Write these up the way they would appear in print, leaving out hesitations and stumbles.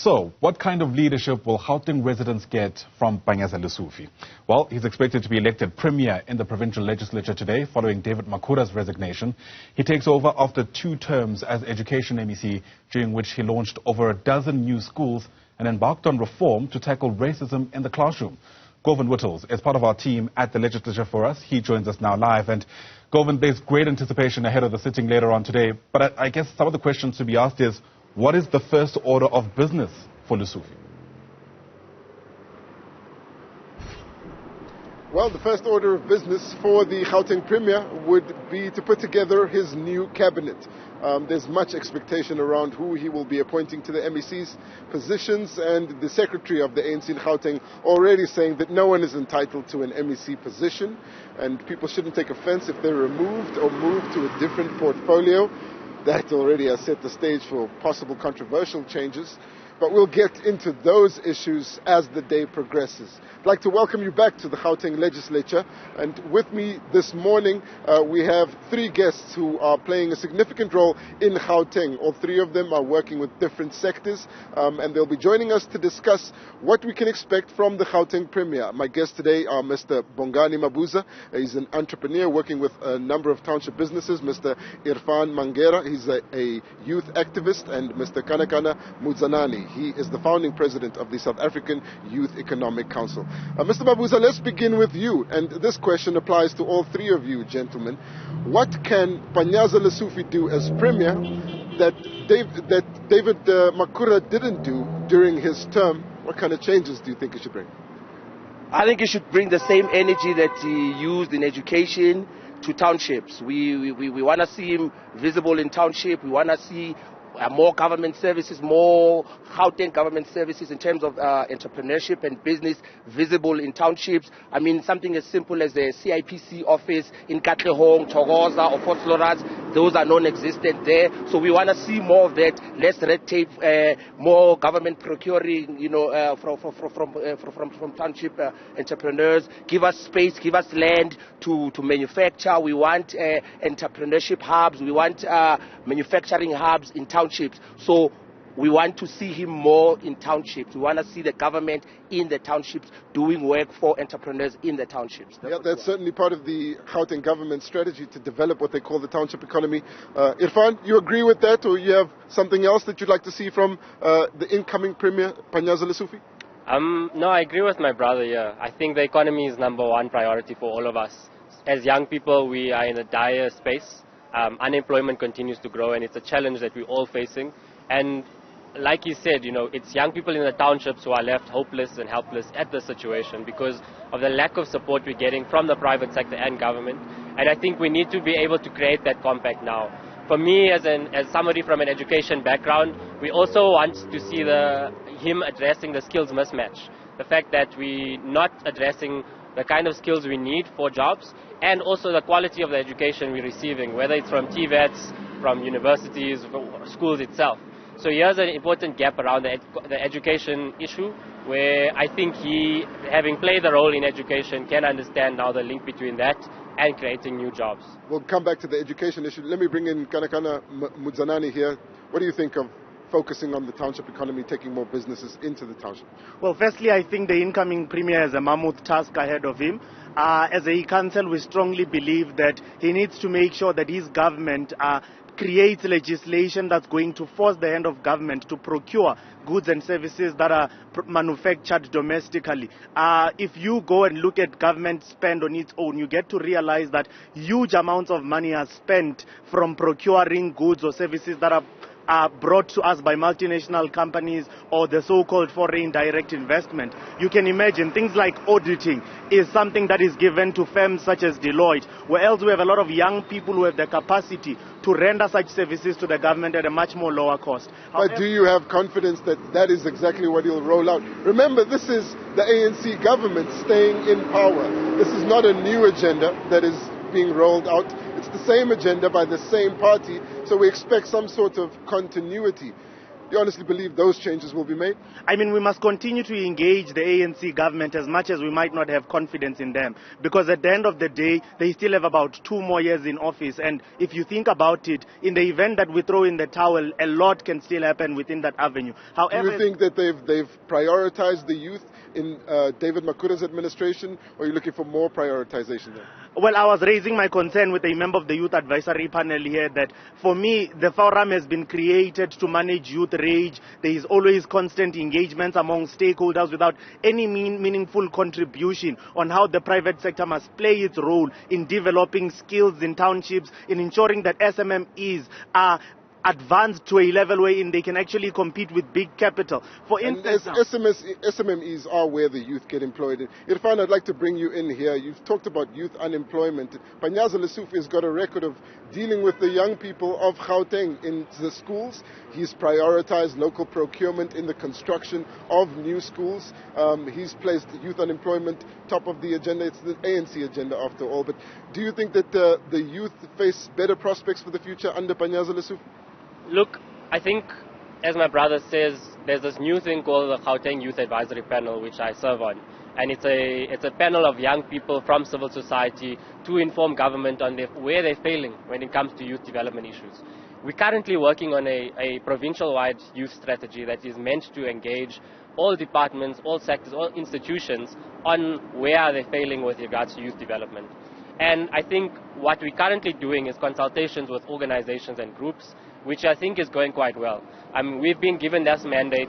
So, what kind of leadership will Gauteng residents get from Panyaza Lesufi? Well, he's expected to be elected premier in the provincial legislature today following David Makhura's resignation. He takes over after 2 terms as education MEC, during which he launched over a dozen new schools and embarked on reform to tackle racism in the classroom. Govan Whittles is part of our team at the legislature for us. He joins us now live. And Govan, there's great anticipation ahead of the sitting later on today. But I guess some of the questions to be asked is, what is the first order of business for Lesufi? Well, the first order of business for the Gauteng Premier would be to put together his new cabinet. There's much expectation around who he will be appointing to the MEC's positions, and the secretary of the ANC in Gauteng already saying that no one is entitled to an MEC position, and people shouldn't take offense if they're removed or moved to a different portfolio. That already has set the stage for possible controversial changes. But we'll get into those issues as the day progresses. I'd like to welcome you back to the Gauteng legislature. And with me this morning, we have 3 guests who are playing a significant role in Gauteng. All 3 of them are working with different sectors. And they'll be joining us to discuss what we can expect from the Gauteng Premier. My guests today are Mr. Bongani Mabuza. He's an entrepreneur working with a number of township businesses. Mr. Irfan Mangera, he's a youth activist. And Mr. Kanakana Mudzanani. He is the founding president of the South African Youth Economic Council. Mr. Mabuza, let's begin with you. And this question applies to all 3 of you, gentlemen. What can Panyaza Lesufi do as premier that David Makhura didn't do during his term? What kind of changes do you think he should bring? I think he should bring the same energy that he used in education to townships. We want to see him visible in township. We want to see more government services, more Gauteng government services in terms of entrepreneurship and business visible in townships. I mean, something as simple as the CIPC office in Katlehong, Thokoza or Fort Loras, those are non-existent there. So we want to see more of that, less red tape, more government procuring, from township entrepreneurs. Give us space, give us land to manufacture. We want entrepreneurship hubs. We want manufacturing hubs in townships. So we want to see him more in townships. We want to see the government in the townships doing work for entrepreneurs in the townships. That's certainly part of the Gauteng government strategy to develop what they call the township economy. Irfan, you agree with that, or you have something else that you'd like to see from the incoming Premier, Panyaza Lesufi? No, I agree with my brother here. I think the economy is #1 priority for all of us. As young people, we are in a dire space. Unemployment continues to grow, and it's a challenge that we're all facing. And like he said, it's young people in the townships who are left hopeless and helpless at the situation because of the lack of support we're getting from the private sector and government. And I think we need to be able to create that compact now. For me, as somebody from an education background, we also want to see him addressing the skills mismatch. The fact that we're not addressing the kind of skills we need for jobs, and also the quality of the education we're receiving, whether it's from TVETs, from universities, from schools itself. So here's an important gap around the education issue, where I think he, having played a role in education, can understand now the link between that and creating new jobs. We'll come back to the education issue. Let me bring in Kanakana Mudzanani here. What do you think of focusing on the township economy, taking more businesses into the township? Well, firstly, I think the incoming premier has a mammoth task ahead of him. As a council, we strongly believe that he needs to make sure that his government creates legislation that's going to force the hand of government to procure goods and services that are manufactured domestically. If you go and look at government spend on its own, you get to realize that huge amounts of money are spent from procuring goods or services that are brought to us by multinational companies or the so-called foreign direct investment. You can imagine things like auditing is something that is given to firms such as Deloitte, where else we have a lot of young people who have the capacity to render such services to the government at a much more lower cost. But do you have confidence that that is exactly what he'll roll out? Remember, this is the ANC government staying in power. This is not a new agenda that is being rolled out. It's the same agenda by the same party, so we expect some sort of continuity. you honestly believe those changes will be made? I mean, we must continue to engage the ANC government as much as we might not have confidence in them. Because at the end of the day, they still have about 2 more years in office. And if you think about it, in the event that we throw in the towel, a lot can still happen within that avenue. However, do you think that they've prioritized the youth in David Makhura's administration, or are you looking for more prioritization there? Well, I was raising my concern with a member of the Youth Advisory Panel here that, for me, the forum has been created to manage youth rage. There is always constant engagement among stakeholders without any meaningful contribution on how the private sector must play its role in developing skills in townships, in ensuring that SMMEs are advanced to a level wherein they can actually compete with big capital. For instance, SMMEs are where the youth get employed. Irfan, I'd like to bring you in here. You've talked about youth unemployment. Panyaza Lesufi has got a record of dealing with the young people of Gauteng in the schools. He's prioritized local procurement in the construction of new schools. He's placed youth unemployment top of the agenda. It's the ANC agenda after all. But do you think that the youth face better prospects for the future under Panyaza Lesufi? Look, I think, as my brother says, there's this new thing called the Gauteng Youth Advisory Panel, which I serve on. And it's a panel of young people from civil society to inform government on where they're failing when it comes to youth development issues. We're currently working on a provincial-wide youth strategy that is meant to engage all departments, all sectors, all institutions on where they're failing with regards to youth development. And I think what we're currently doing is consultations with organizations and groups, which I think is going quite well. I mean, we've been given this mandate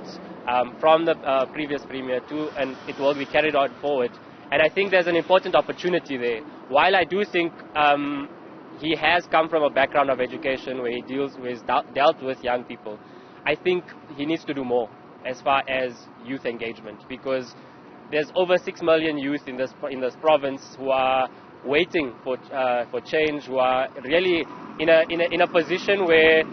from the previous Premier and it will be carried on forward. And I think there's an important opportunity there. While I do think he has come from a background of education where he's dealt with young people, I think he needs to do more as far as youth engagement, because there's over 6 million youth in this province who are waiting for change, who are really in a position where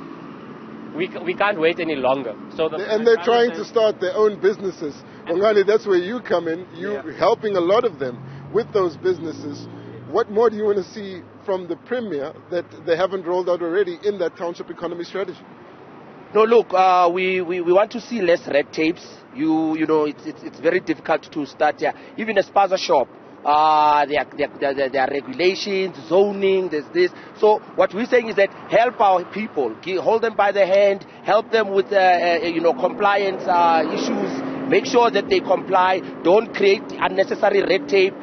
we can't wait any longer. So they're trying to start their own businesses. Bongani, that's where you come in. You're helping a lot of them with those businesses. What more do you want to see from the Premier that they haven't rolled out already in that township economy strategy? No, look, we want to see less red tapes. You know, it's very difficult to start here. Even a spaza shop. There are regulations, zoning, there's this. So what we're saying is that help our people, hold them by the hand, help them with compliance issues, make sure that they comply, don't create unnecessary red tape,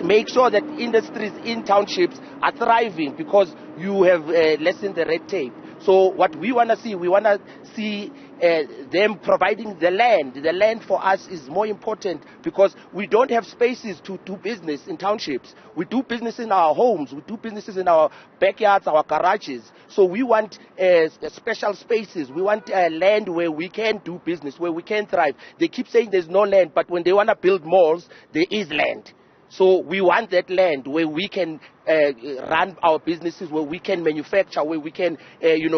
make sure that industries in townships are thriving because you have lessened the red tape. So what we want to see, them providing the land. The land for us is more important because we don't have spaces to do business in townships. We do business in our homes. We do businesses in our backyards, our garages. So we want special spaces. We want land where we can do business, where we can thrive. They keep saying there's no land, but when they want to build malls, there is land. So we want that land where we can run our businesses, where we can manufacture, where we can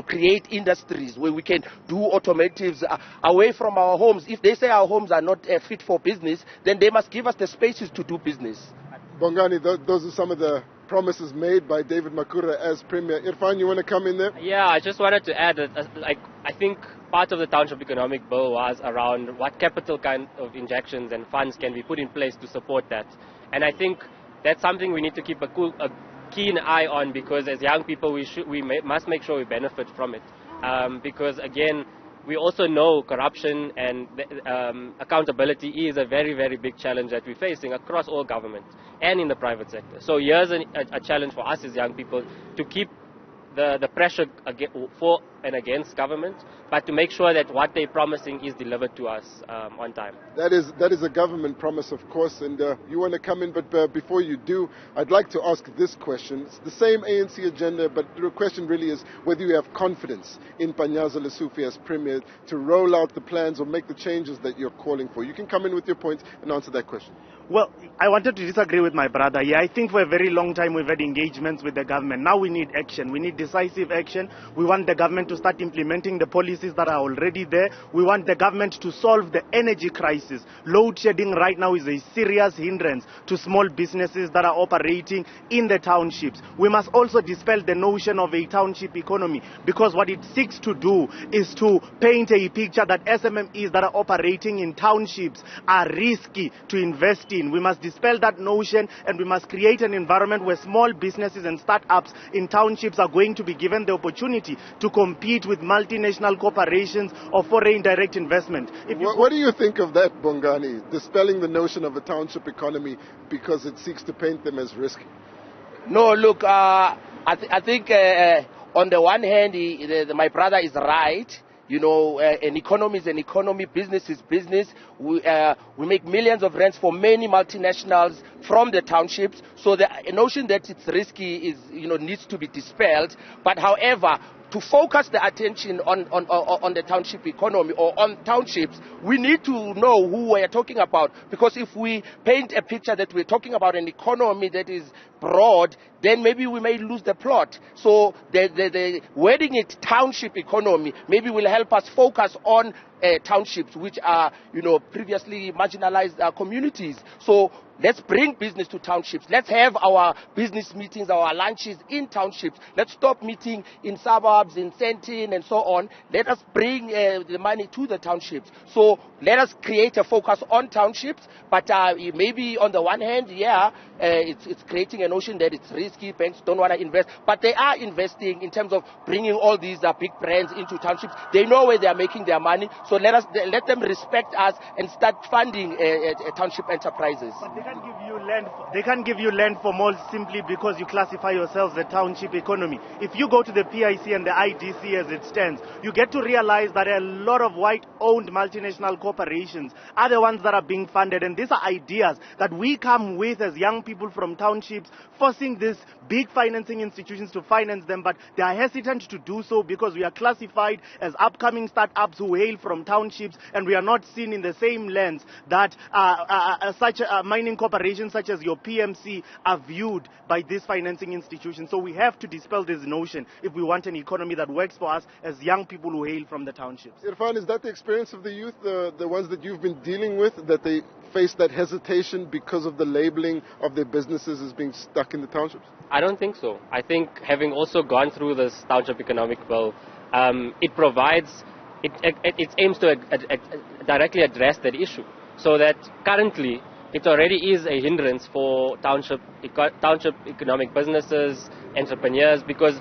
create industries, where we can do automotives away from our homes. If they say our homes are not fit for business, then they must give us the spaces to do business. Bongani, those are some of the promises made by David Makhura as Premier. Irfan, you want to come in there? Yeah, I just wanted to add that I think part of the township economic bill was around what capital kind of injections and funds can be put in place to support that. And I think that's something we need to keep a keen eye on, because as young people we must make sure we benefit from it. Because again, we also know corruption and accountability is a very, very big challenge that we're facing across all government and in the private sector. So here's a challenge for us as young people to keep the pressure for and against government, but to make sure that what they're promising is delivered to us on time. That is a government promise, of course, and you want to come in, but before you do, I'd like to ask this question. It's the same ANC agenda, but the question really is whether you have confidence in Panyaza Lesufi as Premier to roll out the plans or make the changes that you're calling for. You can come in with your points and answer that question. Well, I wanted to disagree with my brother. Yeah, I think for a very long time we've had engagements with the government. Now we need action. We need decisive action. We want the government government to start implementing the policies that are already there. We want the government to solve the energy crisis. Load shedding right now is a serious hindrance to small businesses that are operating in the townships. We must also dispel the notion of a township economy, because what it seeks to do is to paint a picture that SMMEs that are operating in townships are risky to invest in. We must dispel that notion, and we must create an environment where small businesses and startups in townships are going to be given the opportunity to compete with multinational corporations or foreign direct investment. What do you think of that, Bongani, dispelling the notion of a township economy because it seeks to paint them as risky? No, look, I think on the one hand, my brother is right. You know, an economy is an economy, business is business. We make millions of rents for many multinationals from the townships. So the notion that it's risky is, needs to be dispelled. But however, to focus the attention on the township economy or on townships, we need to know who we are talking about. Because if we paint a picture that we're talking about an economy that is broad, then maybe we may lose the plot. So the wording it township economy maybe will help us focus on townships, which are, previously marginalized communities. So let's bring business to townships. Let's have our business meetings, our lunches in townships. Let's stop meeting in suburbs, in Sentin, and so on. Let us bring the money to the townships. So let us create a focus on townships. But maybe on the one hand, it's creating a notion that it's risky. Banks don't want to invest. But they are investing in terms of bringing all these big brands into townships. They know where they are making their money. So let them respect us and start funding township enterprises. But they can't give you land. They can't give you land for malls simply because you classify yourselves a township economy. If you go to the PIC and the IDC as it stands, you get to realize that a lot of white-owned multinational corporations are the ones that are being funded. And these are ideas that we come with as young people from townships, forcing these big financing institutions to finance them. But they are hesitant to do so because we are classified as upcoming startups who hail from townships, and we are not seen in the same lens that such mining corporations such as your PMC are viewed by these financing institutions. So we have to dispel this notion if we want an economy that works for us as young people who hail from the townships. Irfan, is that the experience of the youth, the ones that you've been dealing with, that they face that hesitation because of the labeling of their businesses as being stuck in the townships? I don't think so. I think having also gone through this township economic bill, it provides, it aims to directly address that issue. So that currently it already is a hindrance for township economic businesses, entrepreneurs, because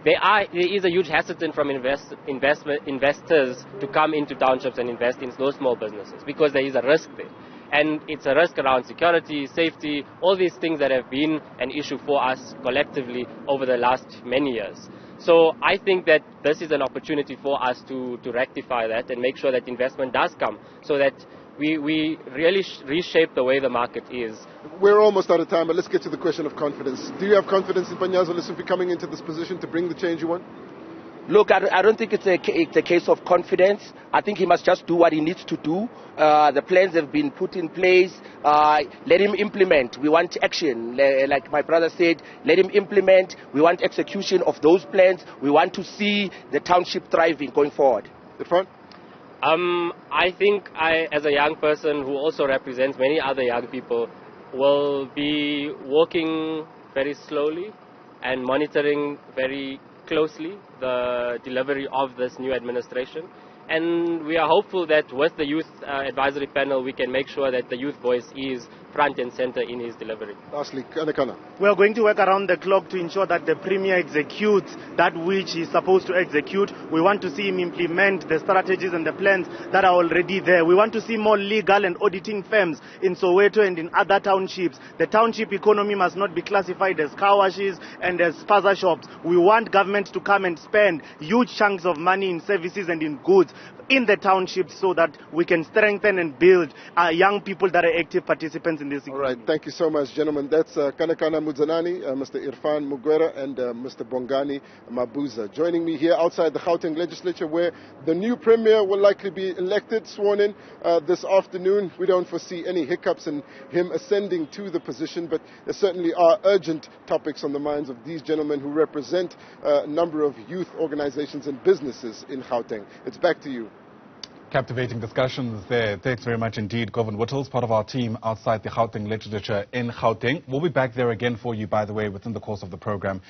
there is a huge hesitation from investors to come into townships and invest in those small businesses because there is a risk there. And it's a risk around security, safety, all these things that have been an issue for us collectively over the last many years. So I think that this is an opportunity for us to rectify that and make sure that investment does come so that we really reshape the way the market is. We're almost out of time, but let's get to the question of confidence. Do you have confidence in Panyaza Lesufi coming into this position to bring the change you want? Look, I don't think it's a case of confidence. I think he must just do what he needs to do. The plans have been put in place. Let him implement. We want action. Like my brother said, let him implement. We want execution of those plans. We want to see the township thriving going forward. Irfan? I think as a young person who also represents many other young people, will be working very slowly and monitoring very closely the delivery of this new administration. And we are hopeful that with the Youth Advisory Panel, we can make sure that the youth voice is front and center in his delivery. Lastly, Kanekana. We are going to work around the clock to ensure that the Premier executes that which he's supposed to execute. We want to see him implement the strategies and the plans that are already there. We want to see more legal and auditing firms in Soweto and in other townships. The township economy must not be classified as car washes and as spaza shops. We want government to come and spend huge chunks of money in services and in goods in the townships so that we can strengthen and build young people that are active participants in in this economy. All right, thank you so much, gentlemen. That's Kanakana Mudzanani, Mr. Irfan Mugwera, and Mr. Bongani Mabuza. Joining me here outside the Gauteng legislature, where the new premier will likely be elected, sworn in this afternoon. We don't foresee any hiccups in him ascending to the position, but there certainly are urgent topics on the minds of these gentlemen who represent a number of youth organizations and businesses in Gauteng. It's back to you. Captivating discussions there. Thanks very much indeed, Govan Whittles, part of our team outside the Gauteng legislature in Gauteng. We'll be back there again for you, by the way, within the course of the program.